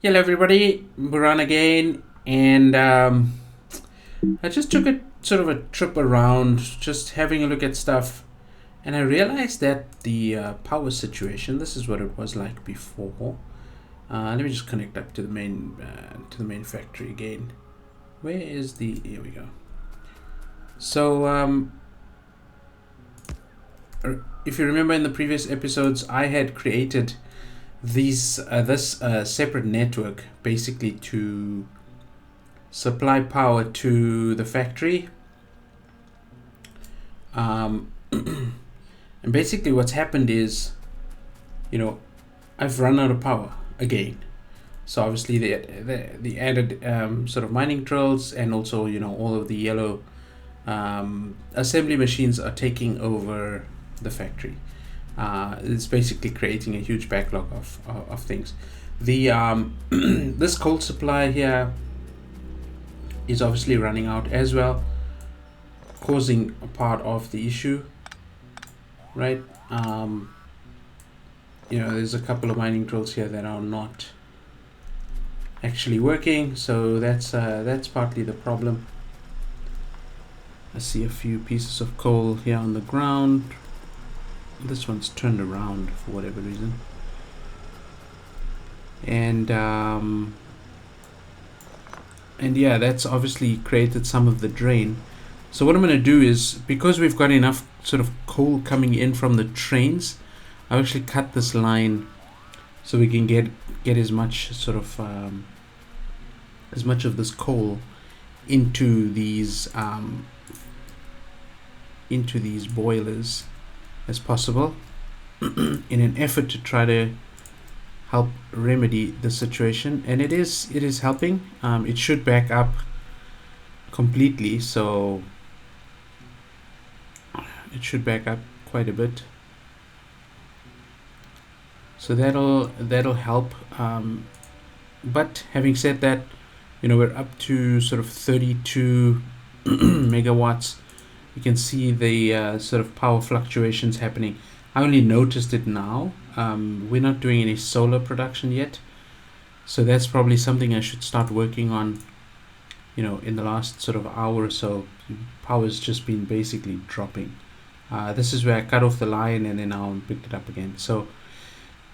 Hello, everybody. Burhaan again, and I just took a sort of a trip around, just having a look at stuff, and I realized that the power situation. This is what it was like before. Let me just connect up to the main factory again. Where is the? Here we go. So, if you remember in the previous episodes, I had created this separate network basically to supply power to the factory. And basically, what's happened is, you know, I've run out of power again. So obviously, the added sort of mining drills, and also all of the yellow assembly machines are taking over the factory. It's basically creating a huge backlog of things. The this coal supply here is obviously running out as well, causing a part of the issue, right? There's a couple of mining drills here that are not actually working, so that's partly the problem. I see a few pieces of coal here on the ground. This one's turned around for whatever reason, and yeah, that's obviously created some of the drain. So what I'm going to do is, because we've got enough sort of coal coming in from the trains, I've actually cut this line so we can get as much sort of as much of this coal into these boilers as possible, in an effort to try to help remedy the situation. And it is helping. It should back up completely, so it should back up quite a bit, so that'll help. But having said that, we're up to sort of 32 megawatts. You can see the sort of power fluctuations happening. I only noticed it now. We're not doing any solar production yet, so that's probably something I should start working on. In the last sort of hour or so, power's just been basically dropping. This is where I cut off the line and then now picked it up again. So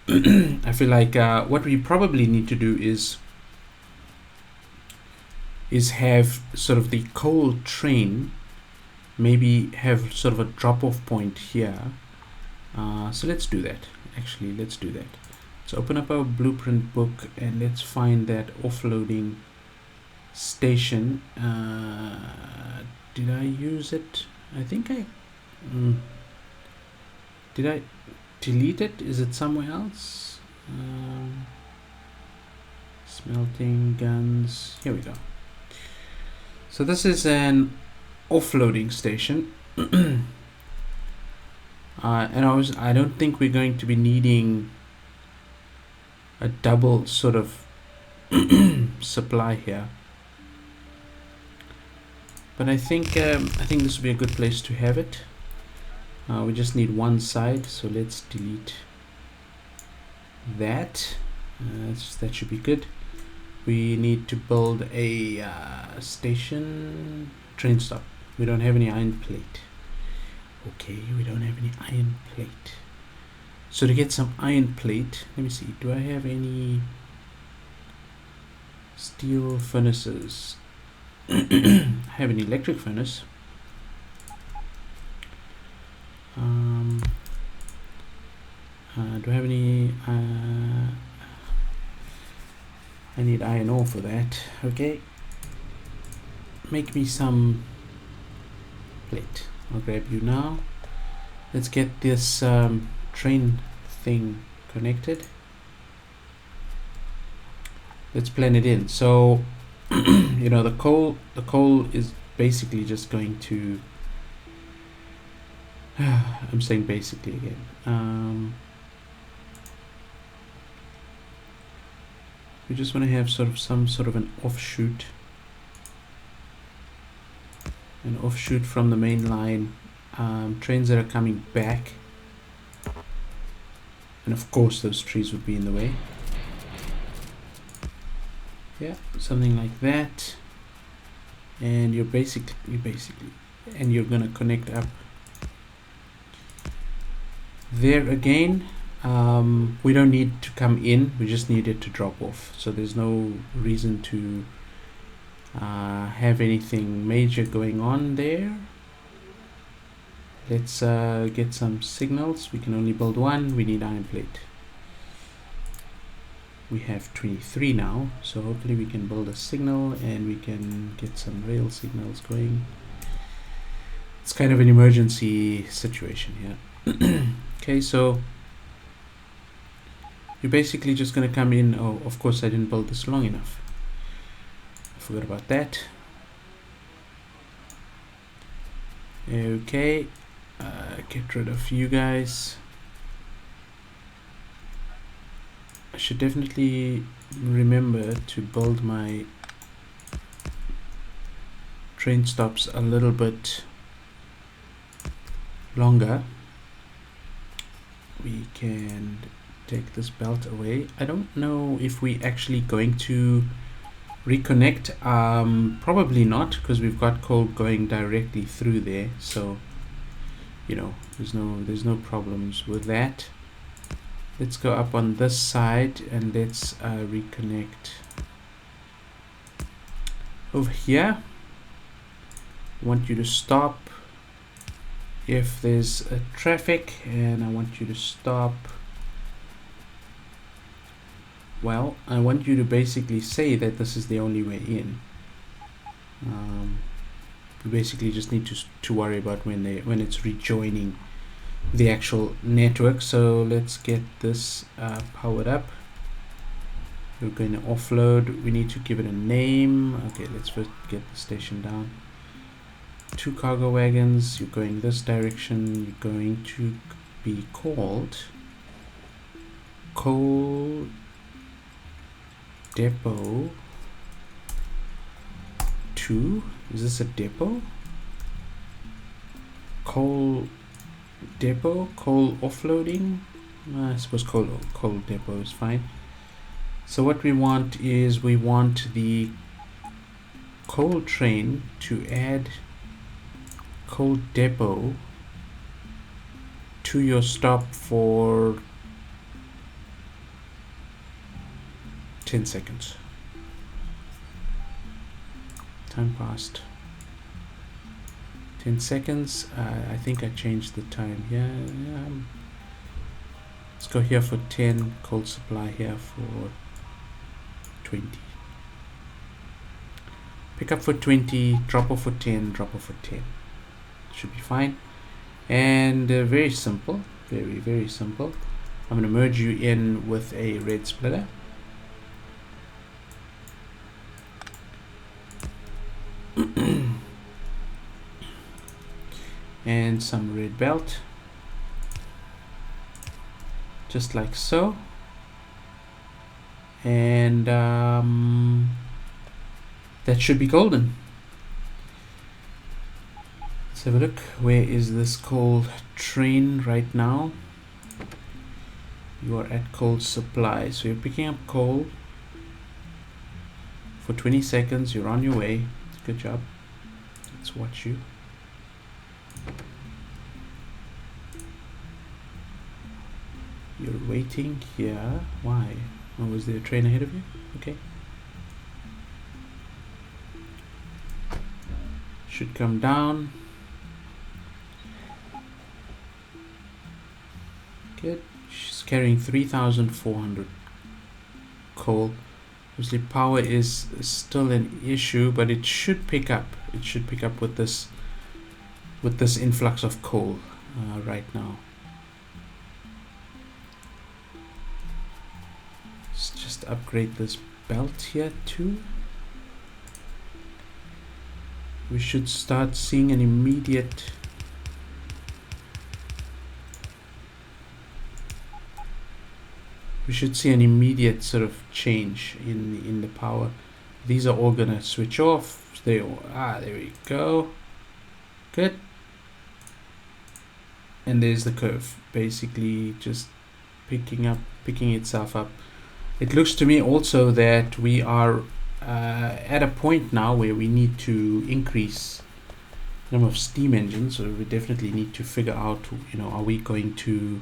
I feel like what we probably need to do is have sort of the coal train maybe have sort of a drop-off point here. So let's do that. Actually, let's do that. Let's open up our blueprint book and let's find that offloading station. Did I use it? I think I did. I delete it? Is it somewhere else? Smelting guns. Here we go. So this is an offloading station. And I don't think we're going to be needing a double sort of supply here, but I think this would be a good place to have it. We just need one side, so let's delete that. That should be good. We need to build a station. Train stop. We don't have any iron plate. Okay, we don't have any iron plate. So to get some iron plate, let me see. Do I have any steel furnaces? I have an electric furnace. Do I have any? I need iron ore for that. Okay. Make me some plate. I'll grab you now. Let's get this train thing connected. Let's plan it in. So the coal is basically just going to I'm saying basically again. We just want to have some sort of an offshoot from the main line. Trains that are coming back, and of course those trees would be in the way. Yeah, something like that. And you're and you're gonna connect up there again. We don't need to come in, we just need it to drop off, so there's no reason to have anything major going on there. Let's get some signals. We can only build one. We need iron plate. We have 23 now, so hopefully we can build a signal and we can get some rail signals going. It's kind of an emergency situation here. Okay, so you're basically just going to come in. Oh, of course I didn't build this long enough. I forgot about that. Okay, get rid of you guys. I should definitely remember to build my train stops a little bit longer. We can take this belt away. I don't know if we actually going to reconnect. Probably not, because we've got coal going directly through there, so you know there's no problems with that. Let's go up on this side and let's reconnect over here. I want you to stop if there's a traffic, and I want you to stop. Well, I want you to basically say that this is the only way in. We basically just need to worry about when it's rejoining the actual network. So let's get this powered up. We're going to offload. We need to give it a name. Okay, let's first get the station down. 2 cargo wagons. You're going this direction. You're going to be called Coal Depot 2. Is this a depot? Coal Depot, coal offloading. I suppose coal depot is fine. So what we want is we want the coal train to add coal depot to your stop for 10 seconds. Time passed. 10 seconds. I think I changed the time here. Let's go here for 10. Coal supply here for 20. Pick up for 20. Drop off for 10. Drop off for 10. Should be fine. And very simple. Very simple. I'm going to merge you in with a red splitter. And some red belt, just like so. And that should be golden. Let's have a look. Where is this coal train right now? You are at coal supply, so you're picking up coal for 20 seconds. You're on your way. Good job. Let's watch you. You're waiting here. Why? Oh, was there a train ahead of you? Okay. Should come down. Good. She's carrying 3,400 coal. Obviously power is still an issue, but it should pick up. It should pick up with this influx of coal right now. Let's just upgrade this belt here too. We should start seeing an immediate sort of change in the power. These are all gonna switch off. There we go. Good. And there's the curve, basically just picking itself up. It looks to me also that we are at a point now where we need to increase the number of steam engines. So we definitely need to figure out, are we going to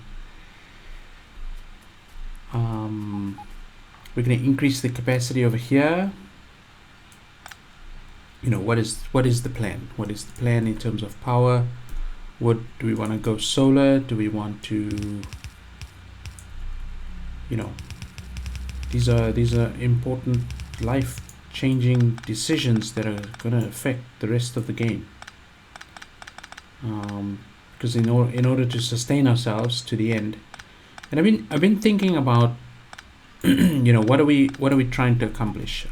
we're going to increase the capacity over here. What is the plan? What is the plan in terms of power? What do we want to go solar? Do we want to, these are important life-changing decisions that are going to affect the rest of the game. Because in order to sustain ourselves to the end, and I've been thinking about, what are we trying to accomplish?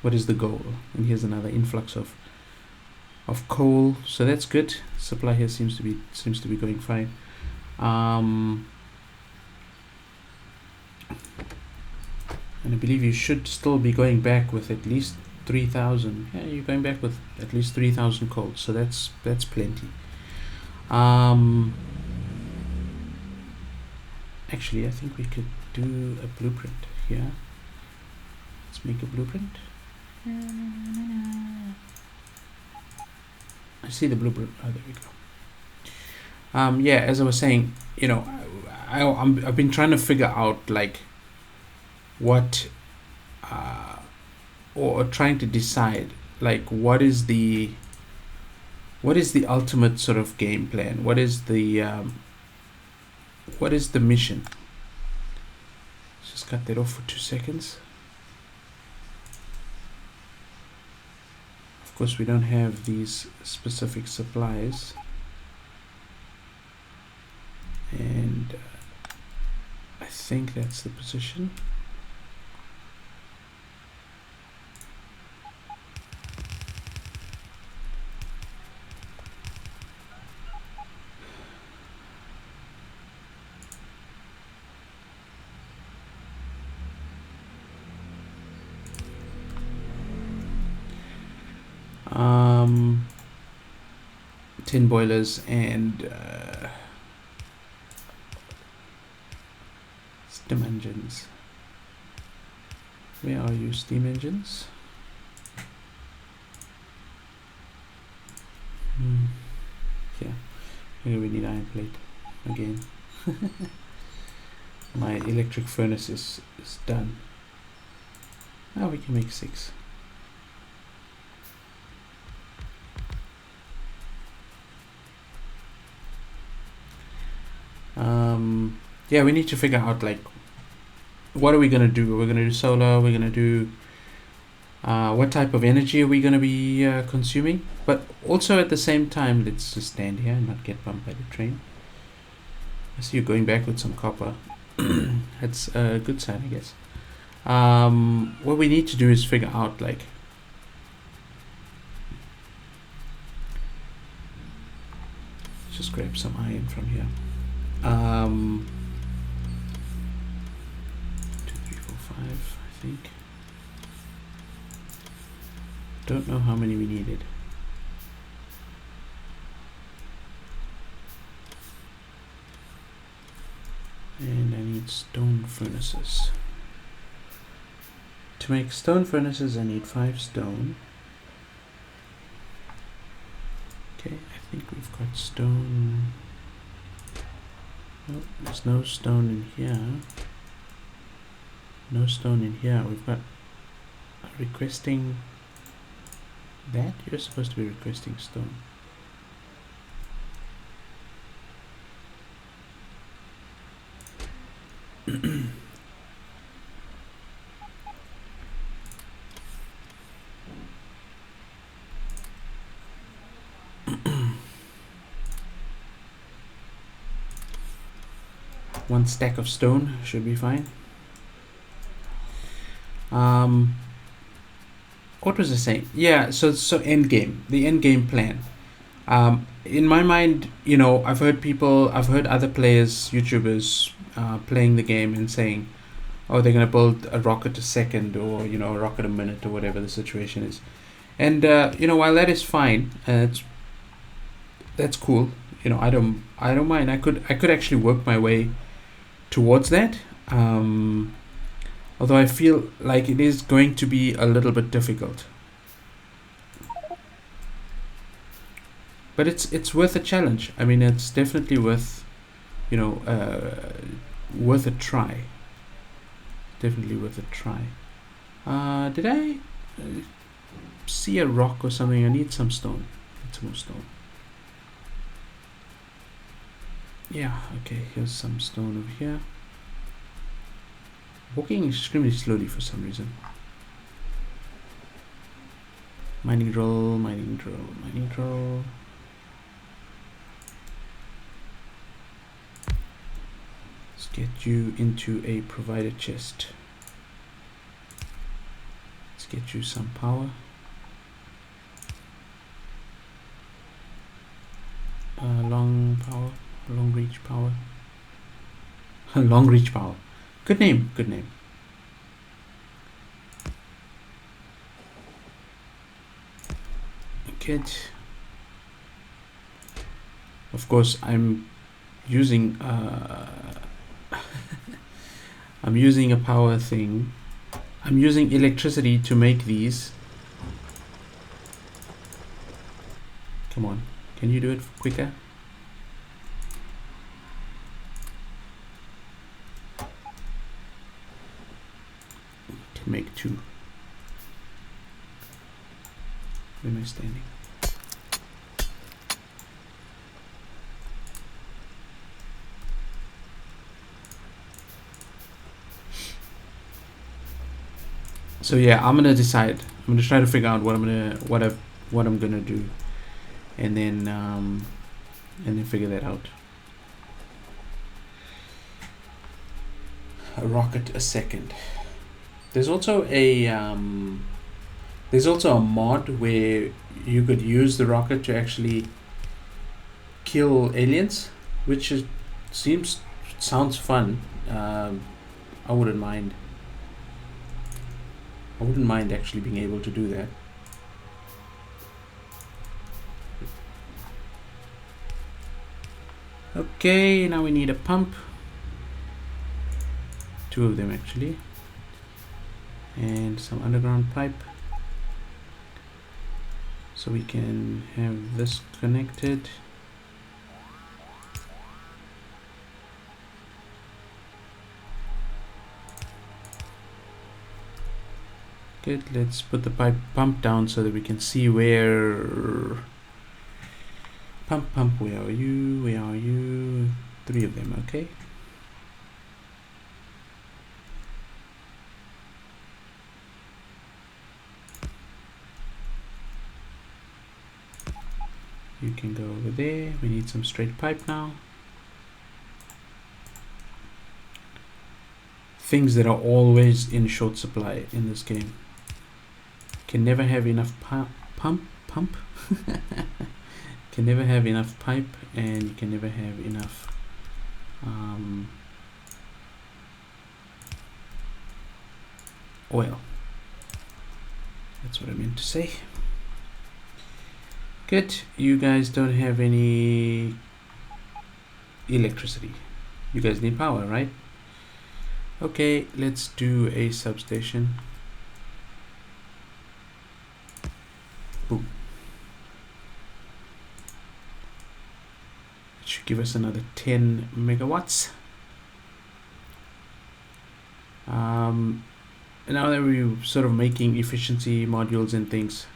What is the goal? And here's another influx of coal, so that's good. Supply here seems to be going fine. And I believe you should still be going back with at least 3,000. Yeah, you're going back with at least 3,000 coal, so that's plenty. Actually, I think we could do a blueprint here. Let's make a blueprint. I see the blueprint. Oh, there we go. Yeah, as I was saying, I've been trying to figure out like what, or trying to decide like what is the ultimate sort of game plan. What is the mission? Let's just cut that off for 2 seconds. Of course, we don't have these specific supplies, and I think that's the position. Tin boilers and steam engines. Where are you, steam engines? Yeah, here we need iron plate again. My electric furnace is done. Now we can make 6. Yeah, we need to figure out like what are we gonna do? We're gonna do solar. We're gonna do what type of energy are we gonna be consuming? But also at the same time, let's just stand here and not get bumped by the train. I see you going back with some copper. That's a good sign, I guess. What we need to do is figure out like just grab some iron from here. 2, 3, 4, 5, I think. Don't know how many we needed. And I need stone furnaces. To make stone furnaces, I need 5 stone. Okay, I think we've got stone. Oh, there's no stone in here. No stone in here. We've got requesting that. You're supposed to be requesting stone. One stack of stone should be fine. What was I saying? Yeah, so end game, the end game plan. In my mind, I've heard other players, YouTubers, playing the game and saying, oh, they're gonna build a rocket a second, or a rocket a minute, or whatever the situation is. And while that is fine, that's cool. I don't mind. I could actually work my way towards that. Although I feel like it is going to be a little bit difficult. But it's worth a challenge. I mean, it's definitely worth, worth a try. Definitely worth a try. Did I see a rock or something? I need some stone. Need some more stone. Yeah, okay, here's some stone over here. Walking extremely slowly for some reason. Mining drill, mining drill, mining drill. Let's get you into a provided chest. Let's get you some power. Long power, long reach power. Long reach power. Good name, good name. Good. Of course, I'm using I'm using a power thing. I'm using electricity to make these. Come on, can you do it quicker? Can make two. Where am I standing? So yeah, I'm gonna decide. I'm gonna try to figure out what I'm gonna do, and then figure that out. A rocket a second. There's also a mod where you could use the rocket to actually kill aliens, which sounds fun. I wouldn't mind. I wouldn't mind actually being able to do that. Okay, now we need a pump. Two of them actually. And some underground pipe. So we can have this connected. Good, let's put the pump down so that we can see where... Pump, where are you? Where are you? Three of them, okay. You can go over there. We need some straight pipe now. Things that are always in short supply in this game. Can never have enough pump. Can never have enough pipe, and you can never have enough oil. That's what I meant to say. Good. You guys don't have any electricity. You guys need power, right? Okay, let's do a substation. Boom. It should give us another 10 megawatts. Now that we're sort of making efficiency modules and things,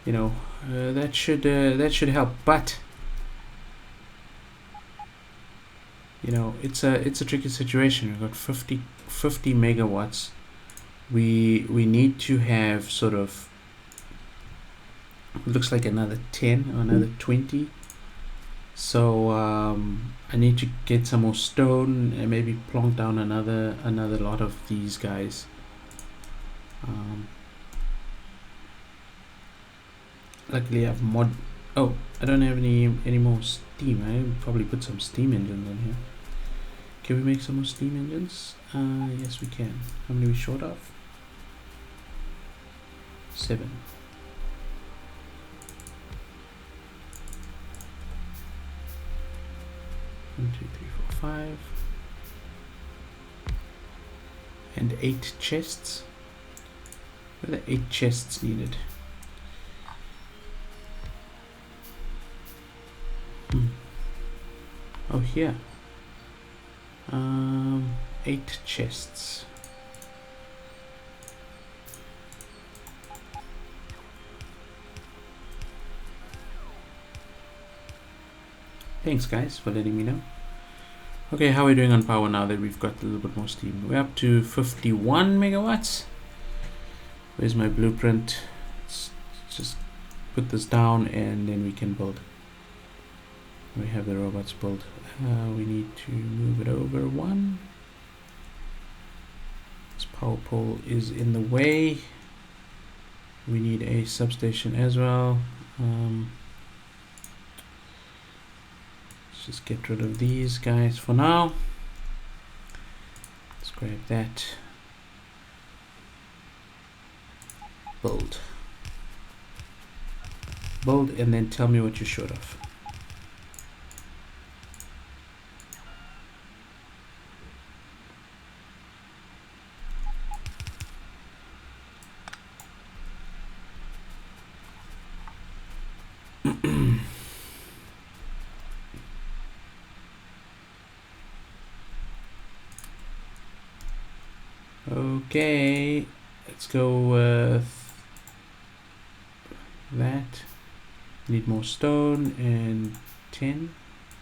you know, that should help. But you know, it's a tricky situation. We've got 50 megawatts. We need to have sort of, looks like another 10 or another 20. So I need to get some more stone and maybe plonk down another lot of these guys. Luckily I've oh, I don't have any more steam. I probably put some steam engines on here. Can we make some more steam engines? Yes we can. How many are we short of? 7. One, 2, 3, 4, 5. and 8 chests. Where are the 8 chests needed? Oh, here. 8 chests. Thanks guys for letting me know. Okay, how are we doing on power now that we've got a little bit more steam? We're up to 51 megawatts. Where's my blueprint? Let's just put this down and then we can build. We have the robots built. We need to move it over one. This power pole is in the way. We need a substation as well. Let's just get rid of these guys for now. Let's grab that. Build. Build and then tell me what you're short of. Okay, let's go with that. Need more stone and 10,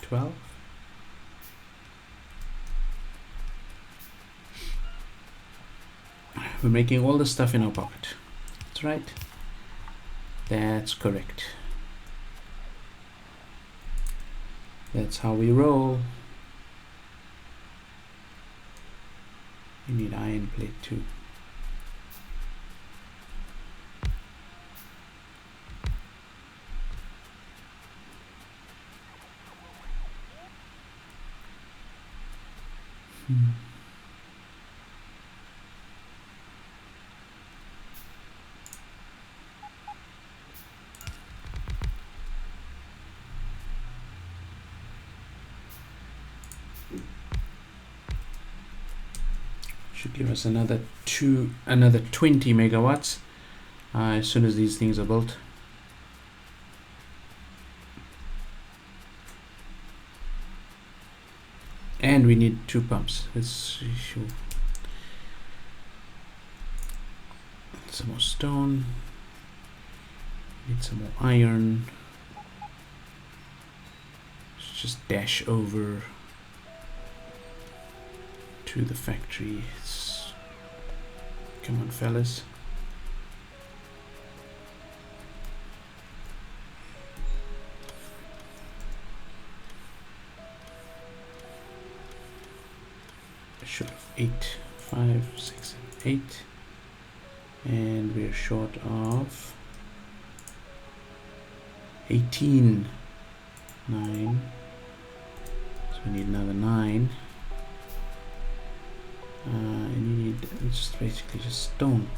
12. We're making all the stuff in our pocket. That's right. That's correct. That's how we roll. You need iron plate too. Should give us another 20 megawatts as soon as these things are built. And we need 2 pumps. Let's show some more stone. Need some more iron. Let's just dash over to the factory. Come on, fellas. I should have 8, 5, 6, and 8. And we're short of 18. 9. So we need another 9. And you need just basically just stone.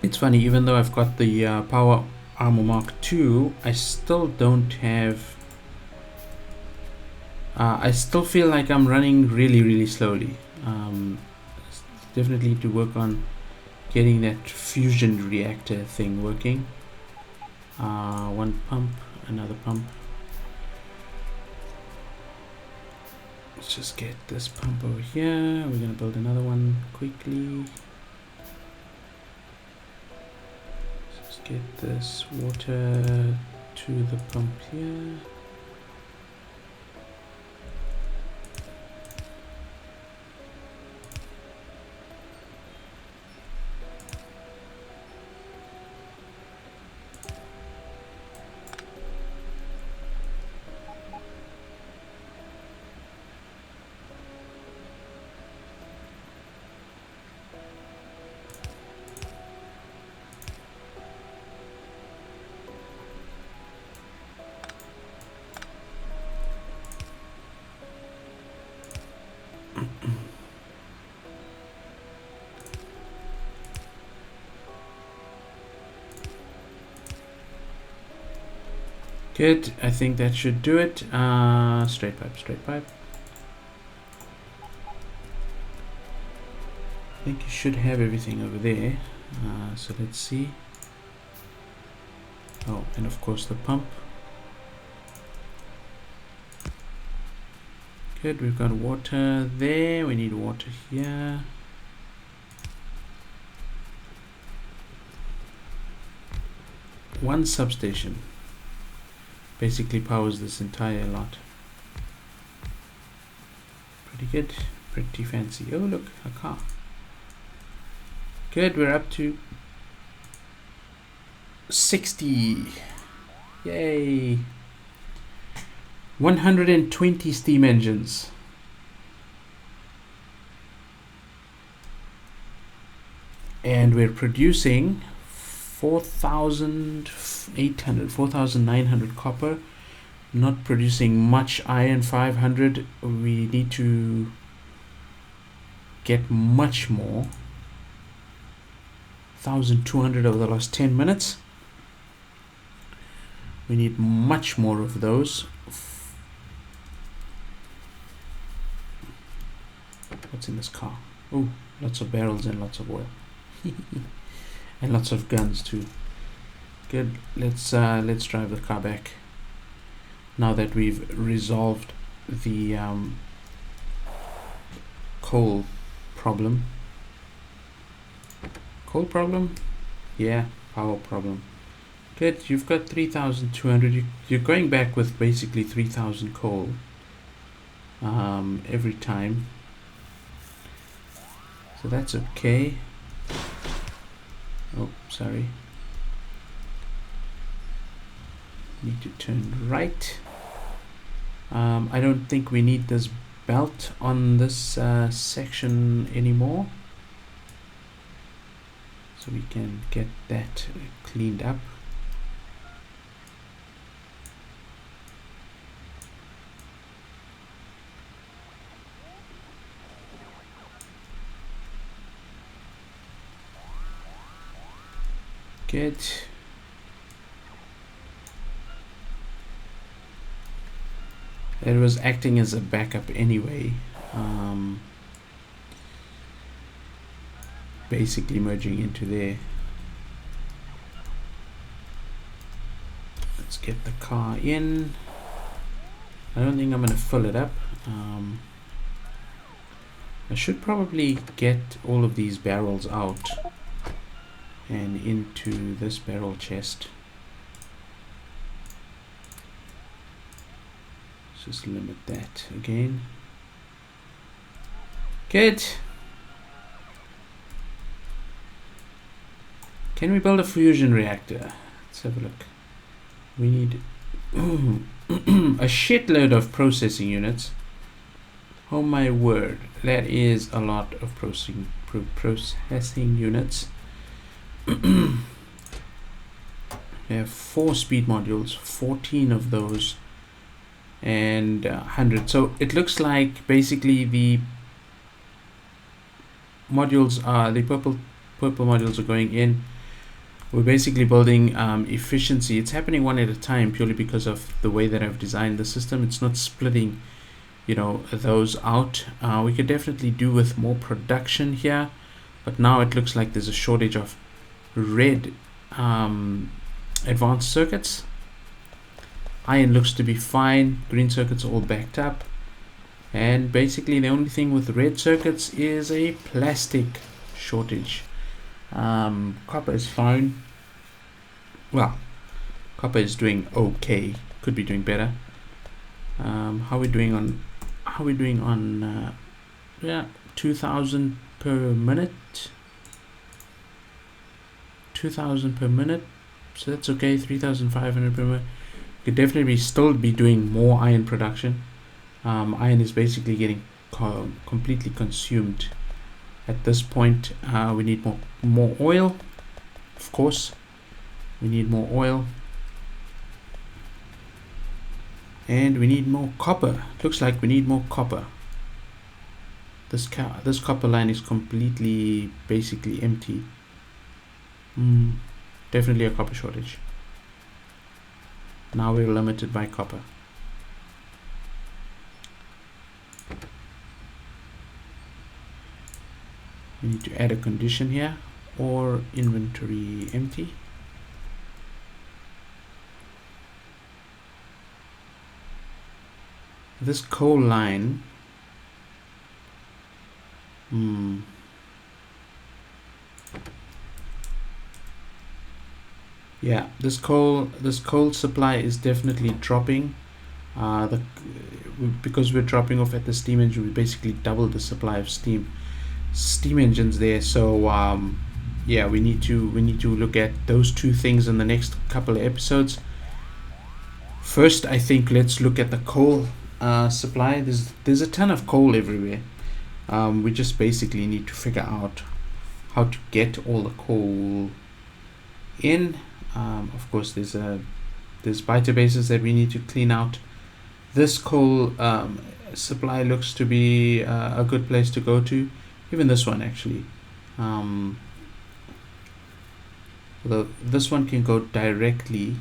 It's funny, even though I've got the power armor mark 2, I still don't have I still feel like I'm running really slowly. Definitely need to work on getting that fusion reactor thing working. One pump, another pump. Let's just get this pump over here. We're gonna build another one quickly. Let's just get this water to the pump here. Good, I think that should do it. Straight pipe, straight pipe. I think you should have everything over there. So let's see. Oh, and of course the pump. Good, we've got water there. We need water here. One substation basically powers this entire lot. Pretty good, pretty fancy. Oh look, a car. Good, we're up to 60. Yay. 120 steam engines. And we're producing 4,800, 4,900 copper. Not producing much iron. 500. We need to get much more. 1,200 over the last 10 minutes. We need much more of those. What's in this car? Oh, lots of barrels and lots of oil. And lots of guns too. Good. Let's drive the car back. Now that we've resolved the coal problem. Coal problem? Yeah, power problem. Good. You've got 3,200. You're going back with basically 3,000 coal every time. So that's okay. Oh, sorry. Need to turn right. I don't think we need this belt on this section anymore. So we can get that cleaned up. Good. It was acting as a backup anyway. Basically merging into there. Let's get the car in. I don't think I'm going to fill it up. I should probably get all of these barrels out and into this barrel chest. Let's just limit that again. Good. Can we build a fusion reactor? Let's have a look. We need a shitload of processing units. Oh my word, that is a lot of processing units. We have 4 speed modules, 14 of those, and 100. So it looks like basically the modules are the purple modules are going in. We're basically building efficiency. It's happening one at a time purely because of the way that I've designed the system. It's not splitting, you know, those out. We could definitely do with more production here, but now it looks like there's a shortage of red advanced circuits. Iron looks to be fine. Green circuits are all backed up, and basically the only thing with red circuits is a plastic shortage. Copper is fine. Well, copper is doing okay. Could be doing better. How are we doing on? Yeah, 2,000 per minute. 2,000 per minute. So that's okay. 3,500 per minute. Could definitely still be doing more iron production. Iron is basically getting completely consumed. At this point, we need more oil. Of course, we need more oil, and we need more copper. Looks like we need more copper. This copper line is completely, basically empty. Definitely a copper shortage. Now we're limited by copper. We need to add a condition here, or inventory empty. This coal line, yeah, this coal supply is definitely dropping. Because we're dropping off at the steam engine, we basically doubled the supply of steam engines there. So yeah, we need to look at those two things in the next couple of episodes. First, I think let's look at the coal supply. There's a ton of coal everywhere. We just basically need to figure out how to get all the coal in. Of course, there's biter bases that we need to clean out. This coal supply looks to be a good place to go to. Even this one, actually. This one can go directly.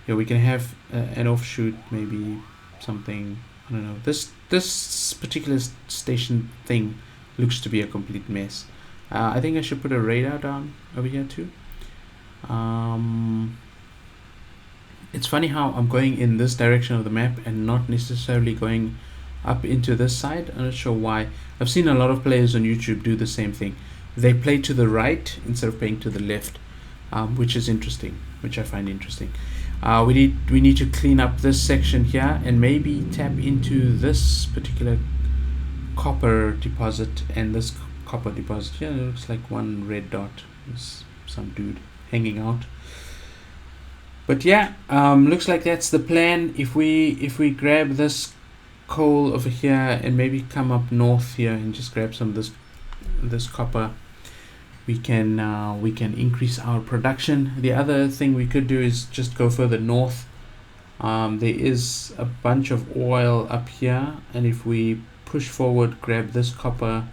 Yeah, we can have an offshoot, maybe something. I don't know. This particular station thing looks to be a complete mess. I think I should put a radar down over here too. It's funny how I'm going in this direction of the map and not necessarily going up into this side. I'm not sure why. I've seen a lot of players on YouTube do the same thing. They play to the right instead of playing to the left, which is interesting, which I find interesting. We need to clean up this section here and maybe tap into this particular copper deposit and this copper deposit. Yeah, it looks like one red dot. There's some dude hanging out. But yeah, looks like that's the plan. If we grab this coal over here and maybe come up north here and just grab some of this copper, we can increase our production. The other thing we could do is just go further north. There is a bunch of oil up here, and if we push forward, grab this copper,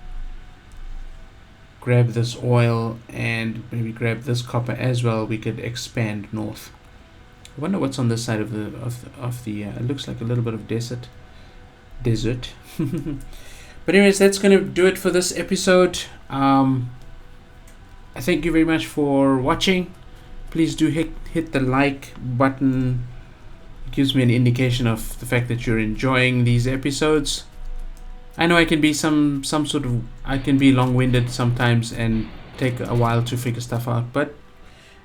grab this oil, and maybe grab this copper as well, we could expand north. I wonder what's on this side of the it looks like a little bit of desert. But anyways, that's gonna do it for this episode. I thank you very much for watching. Please do hit the like button. It gives me an indication of the fact that you're enjoying these episodes. I know I can be I can be long-winded sometimes and take a while to figure stuff out, but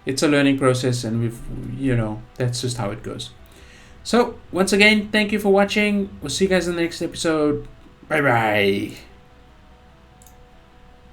it's a learning process, and that's just how it goes. So once again, thank you for watching. We'll see you guys in the next episode. Bye bye.